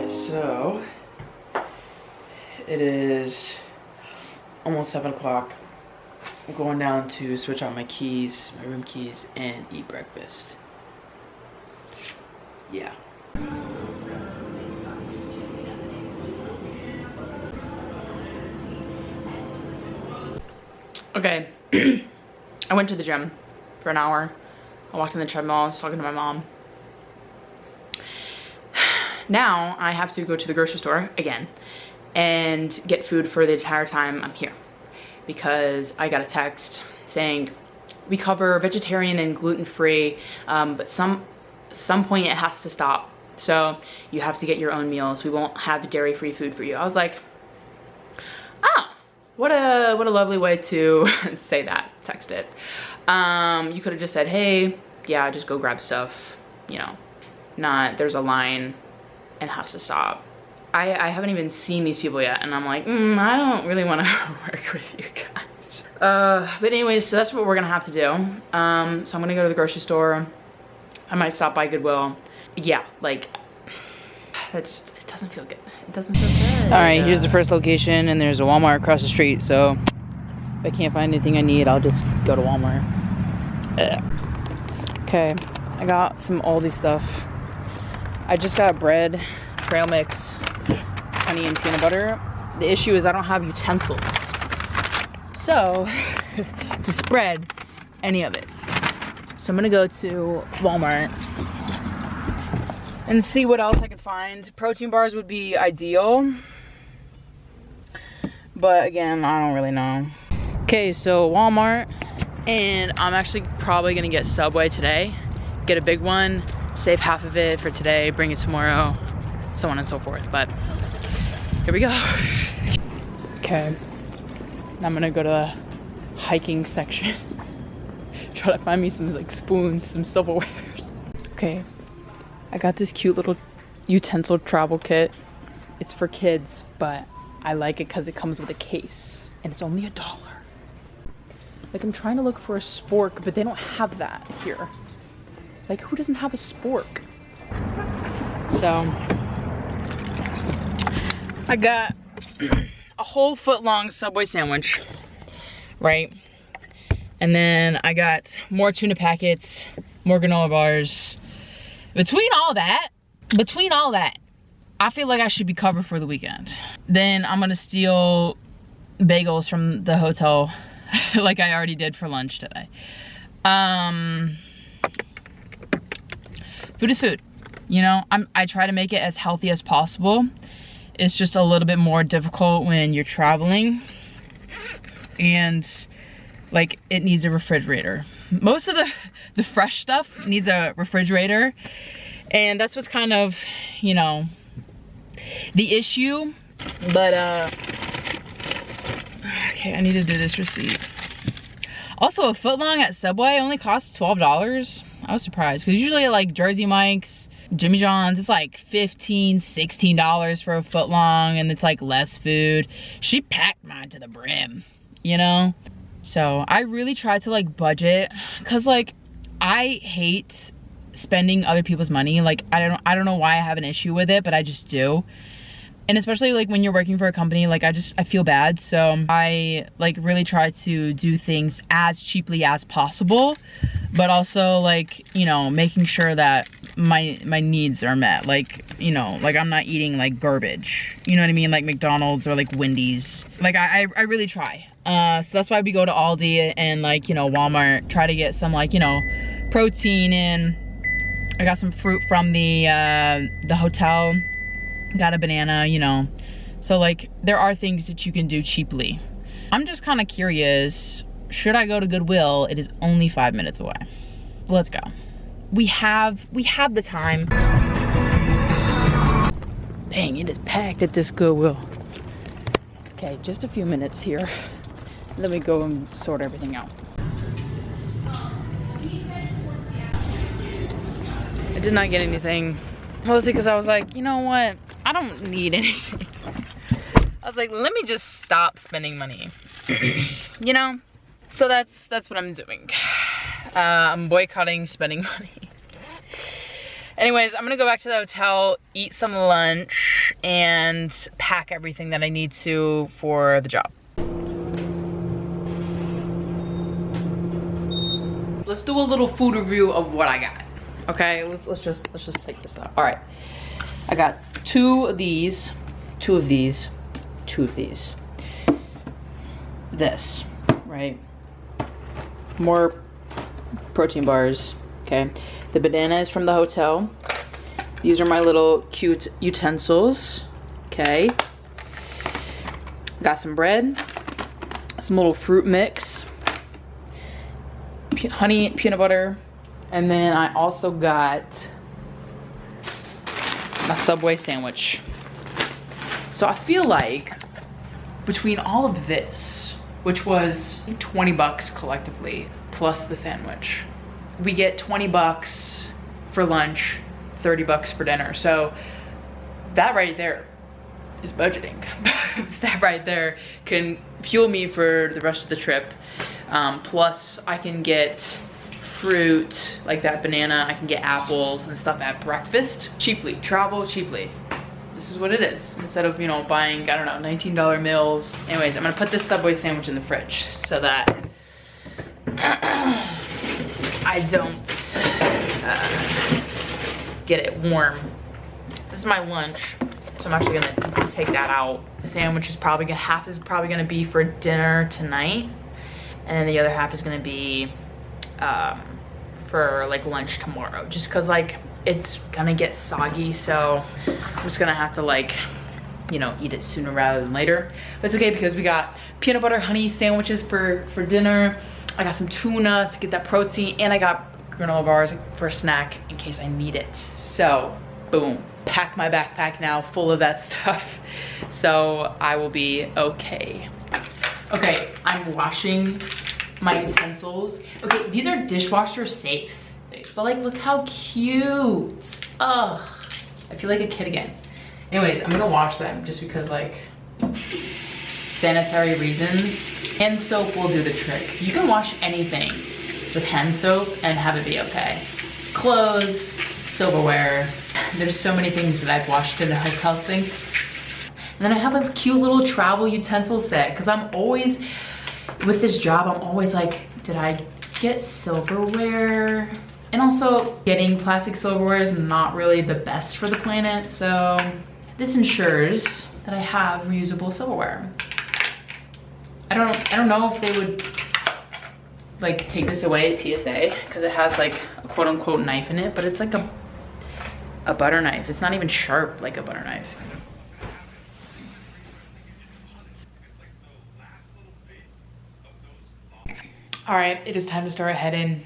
Alright, so it is almost 7 o'clock. I'm going down to switch out my keys, my room keys, and eat breakfast. Yeah. Okay, I went to the gym for an hour. I walked on the treadmill, I was talking to my mom. Now I have to go to the grocery store again and get food for the entire time I'm here, because I got a text saying we cover vegetarian and gluten-free, but some point it has to stop. So you have to get your own meals. We won't have dairy-free food for you. I was like, oh, what a lovely way to say that, text it. You could have just said, hey, yeah, just go grab stuff, you know, not there's a line and has to stop. I haven't even seen these people yet, and I'm like, I don't really want to work with you guys. But anyways, so that's what we're gonna have to do. So I'm gonna go to the grocery store. I might stop by Goodwill. Yeah, like, that just, it doesn't feel good. It doesn't feel good. All right, here's the first location, and there's a Walmart across the street, so if I can't find anything I need, I'll just go to Walmart. Okay, I got some Aldi stuff. I just got bread, trail mix, honey, and peanut butter. The issue is I don't have utensils, so to spread any of it. So I'm gonna go to Walmart and see what else I can find. Protein bars would be ideal, but again, I don't really know. Okay, so Walmart, and I'm actually probably gonna get Subway today. Get a big one, save half of it for today, bring it tomorrow, so on and so forth. But here we go. Okay, now I'm gonna go to the hiking section. Try to find me some like spoons, some silverware. Okay, I got this cute little utensil travel kit. It's for kids, but I like it because it comes with a case and it's only $1. Like, I'm trying to look for a spork, but they don't have that here. Like, who doesn't have a spork? So I got a whole foot-long Subway sandwich, right? And then I got more tuna packets, more granola bars. Between all that, I feel like I should be covered for the weekend. Then I'm gonna steal bagels from the hotel like I already did for lunch today. Food is food, you know? I try to make it as healthy as possible. It's just a little bit more difficult when you're traveling and like it needs a refrigerator. Most of the fresh stuff needs a refrigerator, and that's what's kind of, you know, the issue. But okay, I need to do this receipt. Also, a footlong at Subway only costs $12. I was surprised, because usually like Jersey Mike's, Jimmy John's, it's like $15, $16 for a footlong, and it's like less food. She packed mine to the brim, you know? So I really try to like budget, because like I hate spending other people's money. Like I don't know why I have an issue with it, but I just do. And especially like when you're working for a company, like I feel bad. So I like really try to do things as cheaply as possible, but also like, you know, making sure that my needs are met. Like, you know, like I'm not eating like garbage, you know what I mean? Like McDonald's or like Wendy's. Like I really try. So that's why we go to Aldi and like, you know, Walmart, try to get some like, you know, protein in. I got some fruit from the hotel. Got a banana, you know. So like there are things that you can do cheaply. I'm just kind of curious, should I go to Goodwill? It is only 5 minutes away. Let's go. We have the time. Dang, it is packed at this Goodwill. Okay, just a few minutes here. Let me go and sort everything out. I did not get anything, mostly because I was like, you know what? I don't need anything. I was like, let me just stop spending money. You know? So that's what I'm doing. I'm boycotting spending money. Anyways, I'm gonna go back to the hotel, eat some lunch. lunch and pack everything that I need to for the job. Let's do a little food review of what I got. Okay, let's just take this out. All right, I got two of these. This, right? More protein bars. Okay, the banana is from the hotel. These are my little cute utensils. Okay, got some bread, some little fruit mix, honey, peanut butter, and then I also got my Subway sandwich. So I feel like between all of this, which was 20 bucks collectively, plus the sandwich, we get 20 bucks for lunch, 30 bucks for dinner. So that right there is budgeting. That right there can fuel me for the rest of the trip. Plus I can get fruit, like that banana, I can get apples and stuff at breakfast. Cheaply, travel cheaply. This is what it is. Instead of, you know, buying, I don't know, $19 meals. Anyways, I'm gonna put this Subway sandwich in the fridge so that I don't get it warm. This is my lunch, so I'm actually gonna take that out. The sandwich is probably gonna, half is probably gonna be for dinner tonight, and then the other half is gonna be for like lunch tomorrow, just cause like it's gonna get soggy, so I'm just gonna have to, like, you know, eat it sooner rather than later. But it's okay because we got peanut butter honey sandwiches for dinner. I got some tuna to get that protein, and I got granola bars for a snack in case I need it. So boom, pack my backpack now full of that stuff, so I will be okay. Okay, I'm washing my utensils. Okay, these are dishwasher safe, but like, look how cute. Ugh, I feel like a kid again. Anyways, I'm gonna wash them just because, like, sanitary reasons. Hand soap will do the trick. You can wash anything with hand soap and have it be okay. Clothes, silverware. There's so many things that I've washed in the hotel sink. And then I have a cute little travel utensil set, because I'm always, with this job, I'm always like, did I get silverware? And also, getting plastic silverware is not really the best for the planet, so this ensures that I have reusable silverware. I don't know if they would, like, take this away at TSA, because it has, like, a quote-unquote knife in it, but it's like a butter knife. It's not even sharp like a butter knife. All right, it is time to start heading.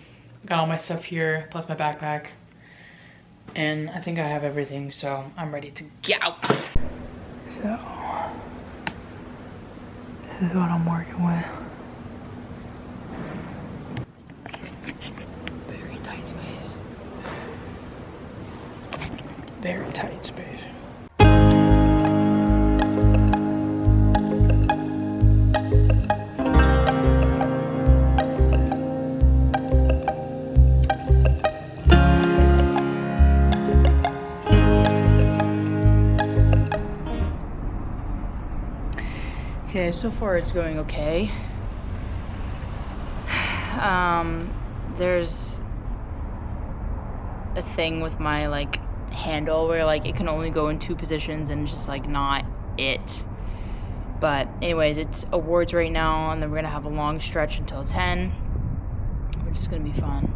Got all my stuff here, plus my backpack. And I think I have everything, so I'm ready to go. So, this is what I'm working with. Very tight space. Very tight space. Okay, so far it's going okay. There's a thing with my, like, handle where, like, it can only go in 2 positions, and it's just, like, not it. But anyways, it's awards right now, and then we're gonna have a long stretch until 10, which is gonna be fun.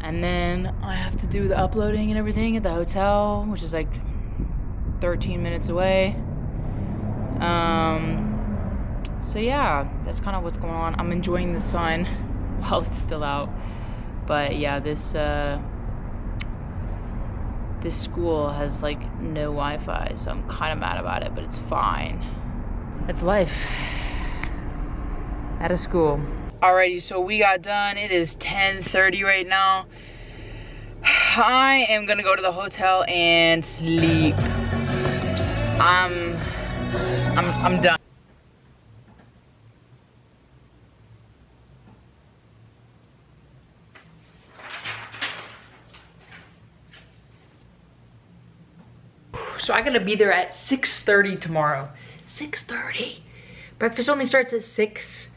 And then I have to do the uploading and everything at the hotel, which is like 13 minutes away. So yeah, that's kind of what's going on. I'm enjoying the sun while it's still out. But yeah, this school has, like, no Wi-Fi, so I'm kind of mad about it, but it's fine. It's life at a school. Alrighty, so we got done. It is 10:30 right now. I am gonna go to the hotel and sleep. I'm done. So I gotta be there at 6:30 tomorrow. 6:30. Breakfast only starts at 6.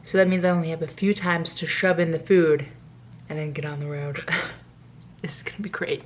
So that means I only have a few times to shove in the food and then get on the road. This is gonna be great.